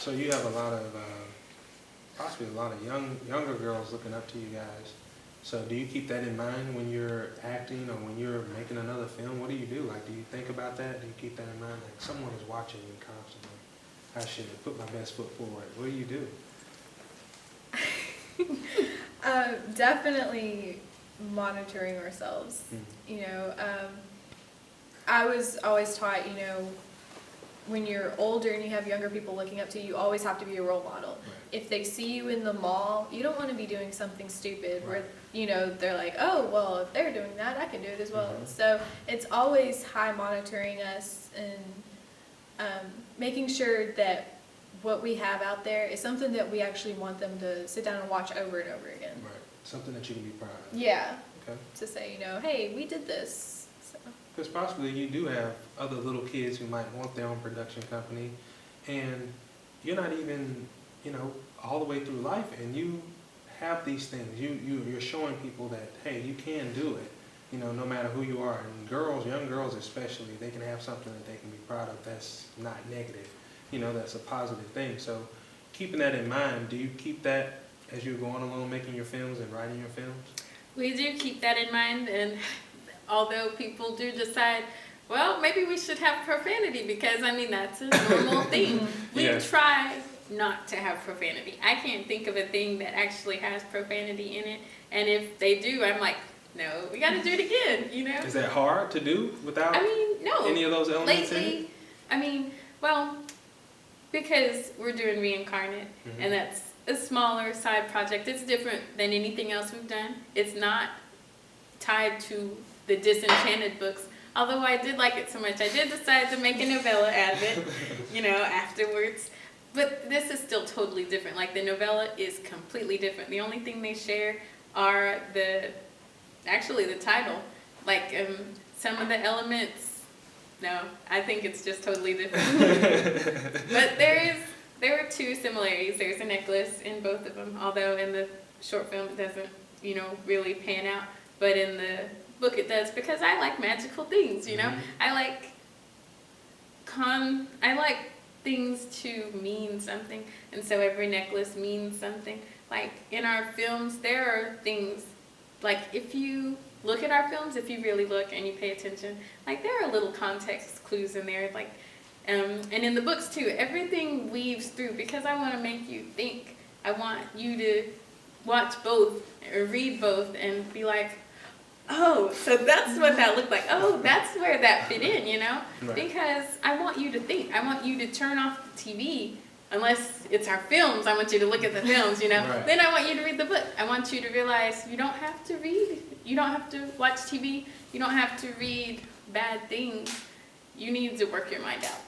So you have a lot of, possibly a lot of younger girls looking up to you guys. So do you keep that in mind when you're acting or when you're making another film? What do you do? Like, do you think about that? Do you keep that in mind? Like, someone is watching me constantly. I should put my best foot forward. What do you do? Definitely monitoring ourselves. Mm. You know, I was always taught, you know, when you're older and you have younger people looking up to you, you always have to be a role model. Right. If they see you in the mall, you don't want to be doing something stupid where, Right. you know, they're like, oh, well, if they're doing that, I can do it as well. Mhm. So it's always high monitoring us and making sure that what we have out there is something that we actually want them to sit down and watch over and over again. Right. Something that you can be proud of. Yeah, Okay. to say, you know, hey, we did this. So. Because possibly you do have other little kids who might want their own production company, and you're not even, you know, all the way through life, and you have these things. You're showing people that, hey, you can do it, you know, no matter who you are. And girls, young girls especially, they can have something that they can be proud of that's not negative, you know, that's a positive thing. So keeping that in mind, do you keep that as you're going along making your films and writing your films? We do keep that in mind, and although people do decide, well, maybe we should have profanity because, I mean, that's a normal thing. We Yeah. try not to have profanity. I can't think of a thing that actually has profanity in it, and if they do, I'm like, no, we gotta do it again, you know? Is that hard to do without I mean, no. any of those elements in it? Lately, I mean, well, because we're doing Reincarnate, Mhm. and that's a smaller side project. It's different than anything else we've done. It's not tied to the Disenchanted books, although I did like it so much. I did decide to make a novella out of it, you know, afterwards. But this is still totally different. Like, the novella is completely different. The only thing they share are actually the title. Like, some of the elements, no, I think it's just totally different. But there are two similarities. There's a necklace in both of them, although in the short film it doesn't, you know, really pan out. But in the book it does, because I like magical things, you know? Mhm. I like things to mean something, and so every necklace means something. Like, in our films, there are things, like, if you look at our films, if you really look and you pay attention, like, there are little context clues in there, like, and in the books too, everything weaves through, because I want to make you think. I want you to watch both or read both and be like, oh, so that's what that looked like. Oh, that's where that fit in, you know? Right. Because I want you to think. I want you to turn off the TV, unless it's our films. I want you to look at the films, you know? Right. Then I want you to read the book. I want you to realize you don't have to read. You don't have to watch TV. You don't have to read bad things. You need to work your mind out.